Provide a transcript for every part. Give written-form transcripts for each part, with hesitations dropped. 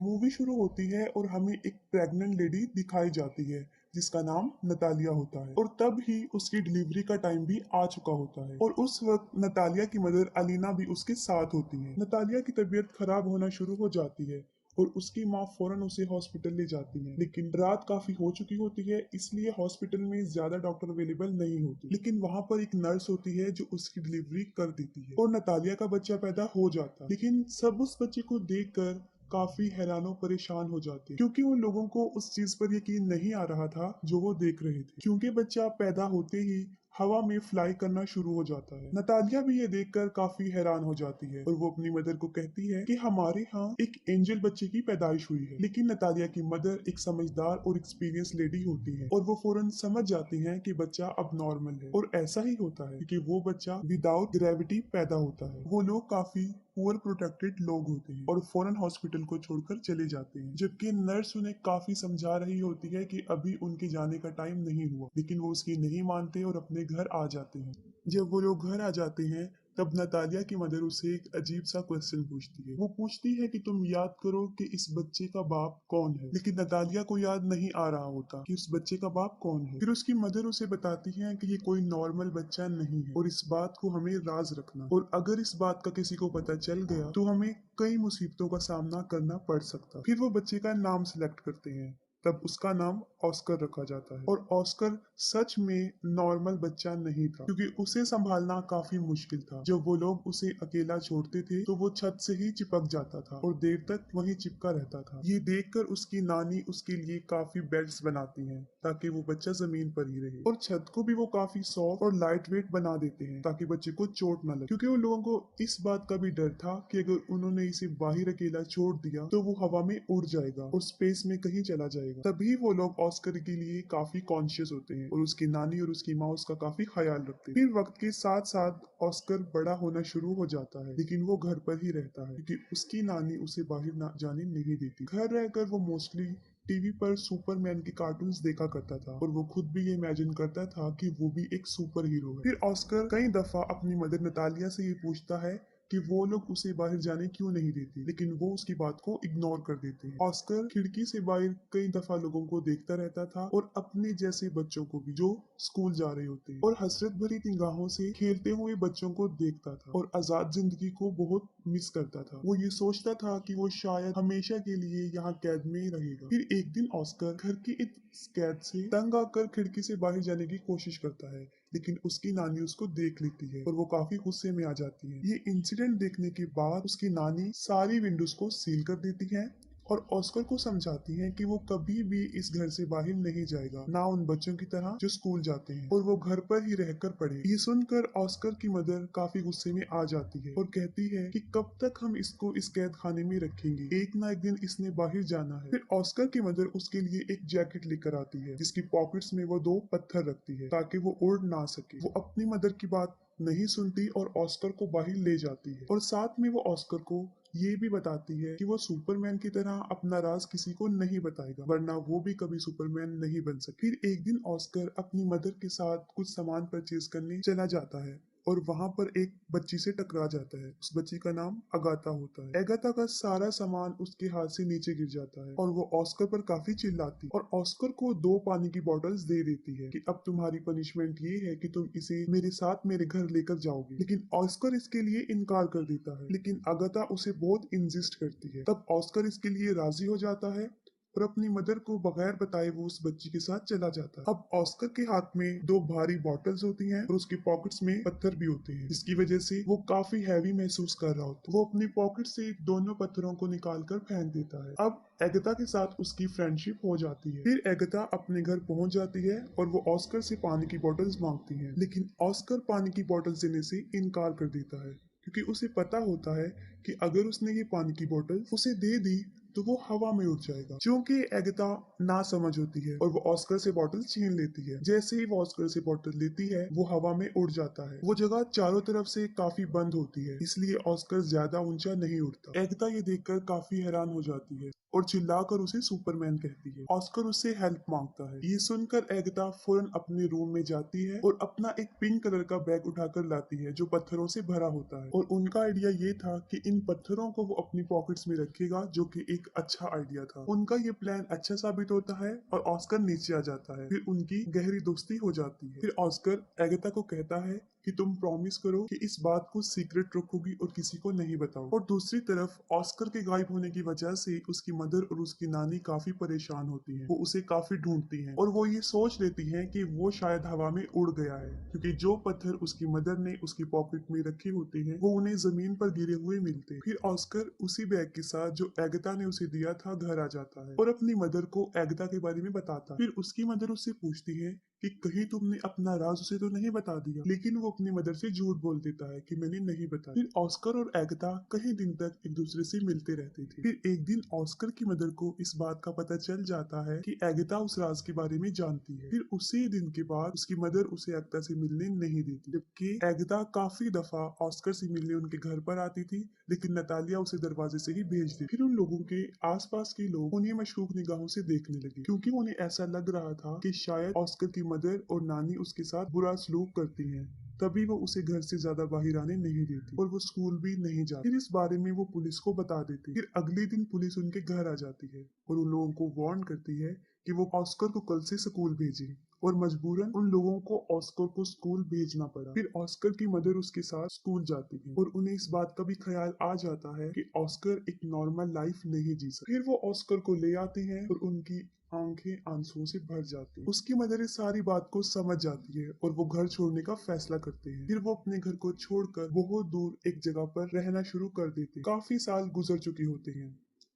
Movie शुरू होती है और हमें एक प्रेग्नेंट लेडी दिखाई जाती है जिसका नाम नतालिया होता है और तब ही उसकी डिलीवरी का टाइम भी आ चुका होता है और उस वक्त नतालिया की मदर अलीना भी उसके साथ होती है। नतालिया की तबीयत खराब होना शुरू हो जाती है और उसकी माँ फौरन उसे हॉस्पिटल ले जाती है, लेकिन रात काफी हो चुकी होती है इसलिए हॉस्पिटल में ज्यादा डॉक्टर अवेलेबल नहीं होते। लेकिन वहाँ पर एक नर्स होती है जो उसकी डिलीवरी कर देती है और नतालिया का बच्चा पैदा हो जाता है। लेकिन सब उस बच्चे को देखकर काफी हैरानो परेशान हो जाते हैं क्योंकि उन लोगों को उस चीज पर यकीन नहीं आ रहा था जो वो देख रहे थे, क्योंकि बच्चा पैदा होते ही हवा में फ्लाई करना शुरू हो जाता है। नतालिया भी ये देखकर काफी हैरान हो जाती है और वो अपनी मदर को कहती है कि हमारे यहाँ एक एंजल बच्चे की पैदाइश हुई है। लेकिन नतालिया की मदर एक समझदार और एक्सपीरियंस लेडी होती है और वो फौरन समझ जाती है कि बच्चा अब नॉर्मल है और ऐसा ही होता है क्योंकि वो बच्चा विदाउट ग्रेविटी पैदा होता है। वो लोग काफी पुअर प्रोटेक्टेड लोग होते हैं और फौरन हॉस्पिटल को छोड़कर चले जाते हैं, जबकि नर्स उन्हें काफी समझा रही होती है कि अभी उनके जाने का टाइम नहीं हुआ, लेकिन वो उसकी नहीं मानते और अपने घर आ जाते हैं। जब वो लोग घर आ जाते हैं तब नतालिया की मदर उसे एक अजीब सा क्वेश्चन पूछती है। वो पूछती है कि तुम याद करो कि इस बच्चे का बाप कौन है, लेकिन नतालिया को याद नहीं आ रहा होता कि उस बच्चे का बाप कौन है। फिर उसकी मदर उसे बताती है कि ये कोई नॉर्मल बच्चा नहीं है और इस बात को हमें राज रखना, और अगर इस बात का किसी को पता चल गया तो हमें कई मुसीबतों का सामना करना पड़ सकता। फिर वो बच्चे का नाम सिलेक्ट करते हैं, तब उसका नाम ऑस्कर रखा जाता है और ऑस्कर सच में नॉर्मल बच्चा नहीं था क्योंकि उसे संभालना काफी मुश्किल था। जब वो लोग उसे अकेला छोड़ते थे तो वो छत से ही चिपक जाता था और देर तक वहीं चिपका रहता था। ये देखकर उसकी नानी उसके लिए काफी बेड्स बनाती हैं ताकि वो बच्चा जमीन पर ही रहे, और छत को भी वो काफी सॉफ्ट और लाइट वेट बना देते हैं ताकि बच्चे को चोट न लगे, क्योंकि उन लोगों को इस बात का भी डर था कि अगर उन्होंने इसे बाहर अकेला छोड़ दिया तो वो हवा में उड़ जाएगा और स्पेस में कहीं चला जाएगा। तभी वो लोग ऑस्कर के लिए काफी कॉन्शियस होते हैं और उसकी नानी और उसकी माँ उसका काफी ख्याल रखते हैं। फिर वक्त के साथ साथ ऑस्कर बड़ा होना शुरू हो जाता है, लेकिन वो घर पर ही रहता है क्योंकि उसकी नानी उसे बाहर ना जाने नहीं देती। घर रहकर वो मोस्टली टीवी पर सुपरमैन के कार्टून्स देखा करता था और वो खुद भी ये इमेजिन करता था कि वो भी एक सुपर हीरो है। फिर ऑस्कर कई दफा अपनी मदर नतालिया से ये पूछता है कि वो लोग उसे बाहर जाने क्यों नहीं देते, लेकिन वो उसकी बात को इग्नोर कर देते हैं। ऑस्कर खिड़की से बाहर कई दफा लोगों को देखता रहता था और अपने जैसे बच्चों को भी जो स्कूल जा रहे होते हैं, और हसरत भरी निगाहों से खेलते हुए बच्चों को देखता था और आजाद जिंदगी को बहुत मिस करता था। वो ये सोचता था कि वो शायद हमेशा के लिए यहाँ कैद में ही रहेगा। फिर एक दिन ऑस्कर घर की इस कैद से तंग आकर खिड़की से बाहर जाने की कोशिश करता है, लेकिन उसकी नानी उसको देख लेती है और वो काफी गुस्से में आ जाती है। ये इंसिडेंट देखने के बाद उसकी नानी सारी विंडोज को सील कर देती है और ऑस्कर को समझाती है कि वो कभी भी इस घर से बाहर नहीं जाएगा, ना उन बच्चों की तरह जो स्कूल जाते हैं, और वो घर पर ही रहकर पढ़े। ये सुनकर ऑस्कर की मदर काफी गुस्से में आ जाती है और कहती है कि कब तक हम इसको इस कैद खाने में रखेंगे, एक ना एक दिन इसने बाहर जाना है। फिर ऑस्कर की मदर उसके लिए एक जैकेट लेकर आती है जिसकी पॉकेट्स में वो दो पत्थर रखती है ताकि वो उड़ ना सके। वो अपनी मदर की बात नहीं सुनती और ऑस्कर को बाहर ले जाती है और साथ में वो ऑस्कर को ये भी बताती है कि वो सुपरमैन की तरह अपना राज किसी को नहीं बताएगा, वरना वो भी कभी सुपरमैन नहीं बन सके। फिर एक दिन ऑस्कर अपनी मदर के साथ कुछ सामान परचेज करने चला जाता है और वहां पर एक बच्ची से टकरा जाता है। उस बच्ची का नाम अगाथा होता है। अगाथा का सारा सामान उसके हाथ से नीचे गिर जाता है और वो ऑस्कर पर काफी चिल्लाती है और ऑस्कर को दो पानी की बोतल्स दे देती है कि अब तुम्हारी पनिशमेंट ये है कि तुम इसे मेरे साथ मेरे घर लेकर जाओगे। लेकिन ऑस्कर इसके लिए इनकार कर देता है, लेकिन अगाथा उसे बहुत इंसिस्ट करती है। तब ऑस्कर इसके लिए राजी हो जाता है और अपनी मदर को बगैर बताए वो उस बच्ची के साथ चला जाता है। अब ऑस्कर के हाथ में दो भारी बॉटल्स होती हैं और उसके पॉकेट्स में पत्थर भी होते हैं, जिसकी वजह से वो काफी हैवी महसूस कर रहा होता है। वो अपनी पॉकेट से दोनों पत्थरों को निकाल कर फेंक देता है। अब एगता के साथ उसकी फ्रेंडशिप हो जाती है। फिर एगता अपने घर पहुंच जाती है और वो ऑस्कर से पानी की बोतल्स मांगती है, लेकिन ऑस्कर पानी की बोतल्स देने से इनकार कर देता है क्योंकि उसे पता होता है कि अगर उसने ये पानी की बोतल उसे दे दी तो वो हवा में उड़ जाएगा। क्योंकि एगता ना समझ होती है और वो ऑस्कर से बोतल छीन लेती है। जैसे ही वो ऑस्कर से बोतल लेती है वो हवा में उड़ जाता है। वो जगह चारों तरफ से काफी बंद होती है, इसलिए ऑस्कर ज्यादा ऊंचा नहीं उड़ता। एगता ये देखकर काफी हैरान हो जाती है और चिल्लाकर उसे सुपरमैन कहती है। ऑस्कर उससे हेल्प मांगता है। ये सुनकर एगता फौरन अपने रूम में जाती है और अपना एक पिंक कलर का बैग उठाकर लाती है जो पत्थरों से भरा होता है, और उनका आइडिया ये था कि इन पत्थरों को वो अपनी पॉकेट्स में रखेगा जो कि एक एक अच्छा आइडिया था। उनका ये प्लान अच्छा साबित होता है और ऑस्कर नीचे आ जाता है। फिर उनकी गहरी दोस्ती हो जाती है। फिर ऑस्कर एगाथा को कहता है कि तुम प्रॉमिस करो कि इस बात को सीक्रेट रखोगी और किसी को नहीं बताओ। और दूसरी तरफ ऑस्कर के गायब होने की वजह से उसकी मदर और उसकी नानी काफी परेशान होती हैं। वो उसे काफी ढूंढती हैं और वो ये सोच लेती हैं कि वो शायद हवा में उड़ गया है, क्योंकि जो पत्थर उसकी मदर ने उसकी पॉकेट में रखे होते हैं वो उन्हें जमीन पर गिरे हुए मिलते हैं। फिर ऑस्कर उसी बैग के साथ जो एगाथा ने उसे दिया था घर आ जाता है और अपनी मदर को एगाथा के बारे में बताता है। फिर उसकी मदर उससे पूछती है कि कहीं तुमने अपना राज उसे तो नहीं बता दिया, लेकिन वो अपनी मदर से झूठ बोल देता है कि मैंने नहीं बताया। फिर ऑस्कर और एगाथा कई दिन तक एक दूसरे से मिलते रहते थे। फिर एक दिन ऑस्कर की मदर को इस बात का पता चल जाता है कि एगाथा उस राज के बारे में जानती है। फिर उसी दिन के बाद उसकी मदर उसे एगाथा से मिलने नहीं देती, जबकि एगाथा काफी दफा ऑस्कर से मिलने उनके घर पर आती थी, लेकिन नतालिया उसे दरवाजे से ही भेज दी। फिर उन लोगों के आसपास के लोग उन्हें मशकूक निगाहों से देखने लगे, क्योंकि उन्हें ऐसा लग रहा था कि शायद ऑस्कर की मदर और नानी उसके साथ बुरा सलूक करती हैं। तभी वो उसे घर से ज्यादा बाहर आने नहीं देती और वो स्कूल भी नहीं जाती। फिर इस बारे में वो पुलिस को बता देती। फिर अगले दिन पुलिस उनके घर आ जाती है और उन लोगों को वार्न करती है कि वो ऑस्कर को कल से स्कूल भेजे, और मजबूरन उन लोगों को ऑस्कर को स्कूल भेजना पड़ा। फिर ऑस्कर की मदर उसके साथ स्कूल जाती है और उन्हें इस बात का भी ख्याल आ जाता है कि ऑस्कर एक नॉर्मल लाइफ नहीं जी सकता। फिर वो ऑस्कर को ले आते हैं और उनकी आंखें आंसुओं से भर जाती हैं। उसकी मदर इस सारी बात को समझ जाती है और वो घर छोड़ने का फैसला करते हैं। फिर वो अपने घर को छोड़कर बहुत दूर एक जगह पर रहना शुरू कर देते हैं। काफी साल गुजर चुके होते हैं।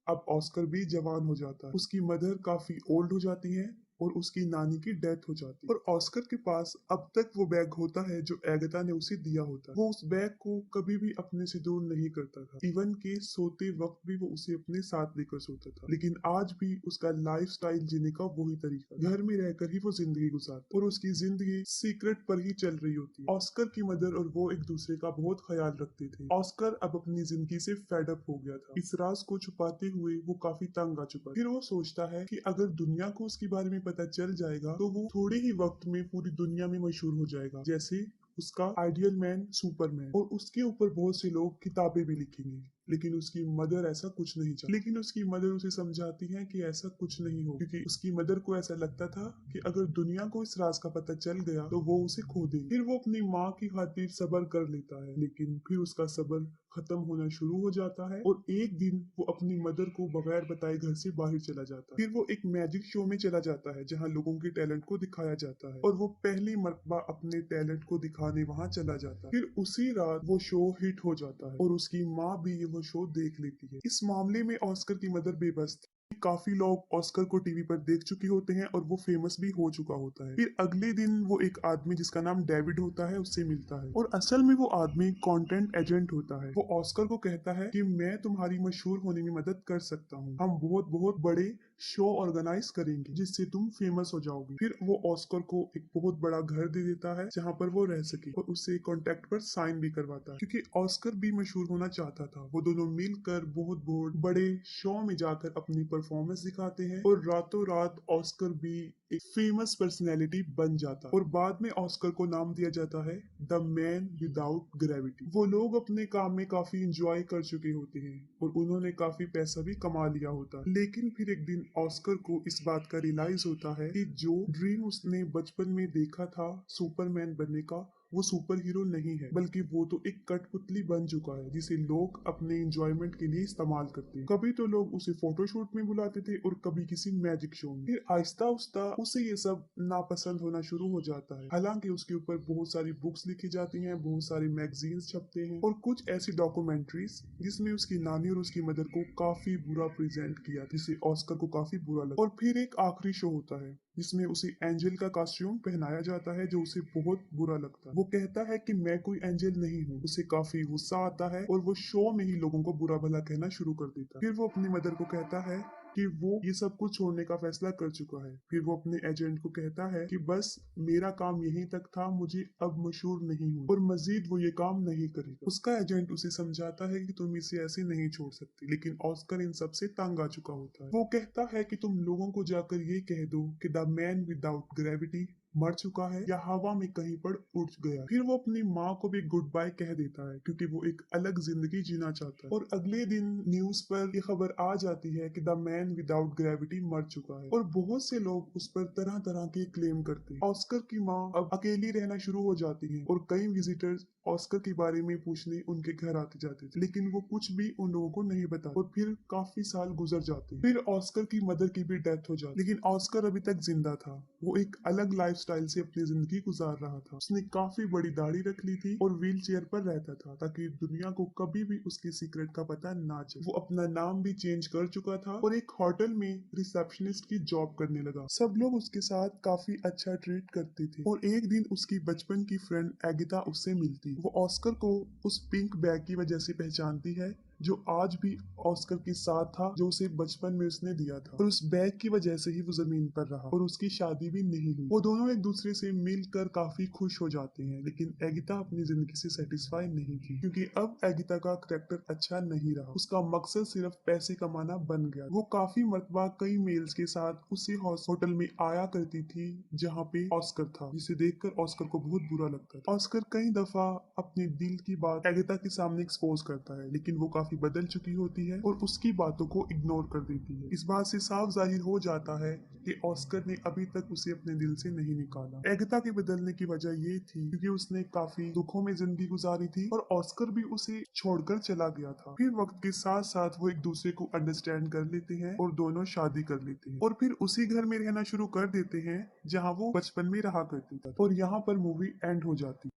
अब ऑस्कर भी जवान हो जाता है, उसकी मदर काफी ओल्ड हो जाती है और उसकी नानी की डेथ हो जाती है। और ऑस्कर के पास अब तक वो बैग होता है जो एगाथा ने उसे दिया होता है। वो उस बैग को कभी भी अपने से दूर नहीं करता था, इवन के सोते वक्त भी वो उसे अपने साथ लेकर सोता था। लेकिन आज भी उसका लाइफ स्टाइल जीने का वही तरीका, घर में रहकर ही वो जिंदगी गुजारता और उसकी जिंदगी सीक्रेट पर ही चल रही होती है। ऑस्कर की मदर और वो एक दूसरे का बहुत ख्याल रखते थे। ऑस्कर अब अपनी जिंदगी से फेड अप हो गया था। इस राज को छुपाते हुए वो काफी तंग आ चुका। फिर वो सोचता है कि अगर दुनिया को उसके बारे में पता चल जाएगा तो वो थोड़े ही वक्त में पूरी दुनिया में मशहूर हो जाएगा, जैसे उसका आइडियल मैन सुपरमैन, और उसके ऊपर बहुत से लोग किताबें भी लिखेंगे। लेकिन उसकी मदर ऐसा कुछ नहीं चाहती। लेकिन उसकी मदर उसे समझाती है कि ऐसा कुछ नहीं हो, क्योंकि उसकी मदर को ऐसा लगता था कि अगर दुनिया को इस राज का पता चल गया तो वो उसे खो देगी। फिर वो अपनी माँ की खातिर सब्र कर लेता है, लेकिन फिर उसका सब्र खत्म होना शुरू हो जाता है और एक दिन वो अपनी मदर को बगैर बताए घर से बाहर चला जाता है। फिर वो एक मैजिक शो में चला जाता है जहाँ लोगों के टैलेंट को दिखाया जाता है और वो पहली मर्तबा अपने टैलेंट को दिखाने वहाँ चला जाता है। फिर उसी रात वो शो हिट हो जाता है और उसकी माँ भी ये वो शो देख लेती है। इस मामले में ऑस्कर की मदर बेबस थी। काफी लोग ऑस्कर को टीवी पर देख चुके होते हैं और वो फेमस भी हो चुका होता है। फिर अगले दिन वो एक आदमी जिसका नाम डेविड होता है उससे मिलता है और असल में वो आदमी कंटेंट एजेंट होता है। वो ऑस्कर को कहता है कि मैं तुम्हारी मशहूर होने में मदद कर सकता हूँ, हम बहुत बहुत बड़े शो ऑर्गेनाइज करेंगे जिससे तुम फेमस हो जाओगी। फिर वो ऑस्कर को एक बहुत बड़ा घर दे देता है जहाँ पर वो रह सके और उसे कॉन्ट्रैक्ट पर साइन भी करवाता है, क्योंकि ऑस्कर भी मशहूर होना चाहता था। वो दोनों मिलकर बहुत बहुत बड़े शो में जाकर अपनी परफॉर्मेंस दिखाते हैं और रातों रात ऑस्कर भी एक फेमस पर्सनैलिटी बन जाता है और बाद में ऑस्कर को नाम दिया जाता है द मैन विदाउट ग्रेविटी। वो लोग अपने काम में काफी इंजॉय कर चुके होते हैं और उन्होंने काफी पैसा भी कमा लिया होता है। लेकिन फिर एक दिन ऑस्कर को इस बात का रियलाइज होता है कि जो ड्रीम उसने बचपन में देखा था सुपरमैन बनने का, वो सुपर हीरो नहीं है, बल्कि वो तो एक कठपुतली बन चुका है जिसे लोग अपने इंजॉयमेंट के लिए इस्तेमाल करते हैं। कभी तो लोग उसे फोटोशूट में बुलाते थे और कभी किसी मैजिक शो में। फिर आहिस्ता आहिस्ता उसे ये सब नापसंद होना शुरू हो जाता है। हालांकि उसके ऊपर बहुत सारी बुक्स लिखी जाती हैं, बहुत सारी मैगजीन्स छपते हैं और कुछ ऐसी डॉक्यूमेंट्रीज जिसमें उसकी नानी और उसकी मदर को काफी बुरा प्रेजेंट किया, जिसे ऑस्कर को काफी बुरा लगा। और फिर एक आखिरी शो होता है जिसमें उसे एंजल का कॉस्ट्यूम पहनाया जाता है जो उसे बहुत बुरा लगता है। वो कहता है कि मैं कोई एंजल नहीं हूँ। उसे काफी गुस्सा आता है और वो शो में ही लोगों को बुरा भला कहना शुरू कर देता है। फिर वो अपनी मदर को कहता है कि वो ये सब कुछ छोड़ने का फैसला कर चुका है। फिर वो अपने एजेंट को कहता है कि बस मेरा काम यहीं तक था, मुझे अब मशहूर नहीं हूँ और मजीद वो ये काम नहीं करेगा। उसका एजेंट उसे समझाता है कि तुम इसे ऐसे नहीं छोड़ सकती, लेकिन ऑस्कर इन सब से तंग आ चुका होता है। वो कहता है कि तुम लोगों को जाकर ये कह दो कि द मैन विदाउट ग्रेविटी मर चुका है या हवा में कहीं पर उड़ गया। फिर वो अपनी माँ को भी गुड बाय कह देता है क्योंकि वो एक अलग जिंदगी जीना चाहता है। और अगले दिन न्यूज पर ये खबर आ जाती है कि द मैन विदाउट ग्रेविटी मर चुका है और बहुत से लोग उस पर तरह तरह के क्लेम करते हैं। ऑस्कर की माँ अब अकेली रहना शुरू हो जाती है और कई विजिटर्स ऑस्कर के बारे में पूछने उनके घर आते जाते थे, लेकिन वो कुछ भी उन लोगों को नहीं बता। और फिर काफी साल गुजर जाते हैं। फिर ऑस्कर की मदर की भी डेथ हो जाती, लेकिन ऑस्कर अभी तक जिंदा था। वो एक अलग लाइफस्टाइल से अपनी जिंदगी गुजार रहा था। उसने काफी बड़ी दाढ़ी रख ली थी और व्हील चेयर पर रहता था ताकि दुनिया को कभी भी उसके सीक्रेट का पता ना चले। वो अपना नाम भी चेंज कर चुका था और एक होटल में रिसेप्शनिस्ट की जॉब करने लगा। सब लोग उसके साथ काफी अच्छा ट्रीट करते थे और एक दिन उसकी बचपन की फ्रेंड एगिता उससे मिलती। वो ऑस्कर को उस पिंक बैग की वजह से पहचानती है जो आज भी ऑस्कर के साथ था, जो उसे बचपन में उसने दिया था। और उस बैग की वजह से ही वो जमीन पर रहा और उसकी शादी भी नहीं हुई। वो दोनों एक दूसरे से मिलकर काफी खुश हो जाते हैं, लेकिन एगिता अपनी जिंदगी से सेटिस्फाई नहीं थी क्योंकि अब एगिता का करैक्टर अच्छा नहीं रहा। उसका मकसद सिर्फ पैसे कमाना बन गया। वो काफी मरतबा कई मेल्स के साथ उसी होटल में आया करती थी जहाँ पे ऑस्कर था, जिसे देखकर ऑस्कर को बहुत बुरा लगता था। ऑस्कर कई दफा अपने दिल की बात एगिता के सामने एक्सपोज करता है, लेकिन वो काफी बदल चुकी होती है और उसकी बातों को इग्नोर कर देती है। इस बात से साफ जाहिर हो जाता है कि ऑस्कर ने अभी तक उसे अपने दिल से नहीं निकाला। एगिता के बदलने की वजह ये थी क्योंकि उसने काफी दुखों में जिंदगी गुजारी थी और ऑस्कर भी उसे छोड़कर चला गया था। फिर वक्त के साथ साथ वो एक दूसरे को अंडरस्टैंड कर लेते हैं और दोनों शादी कर लेते हैं और फिर उसी घर में रहना शुरू कर देते हैं जहाँ वो बचपन में रहा करते थे। और यहाँ पर मूवी एंड हो जाती है।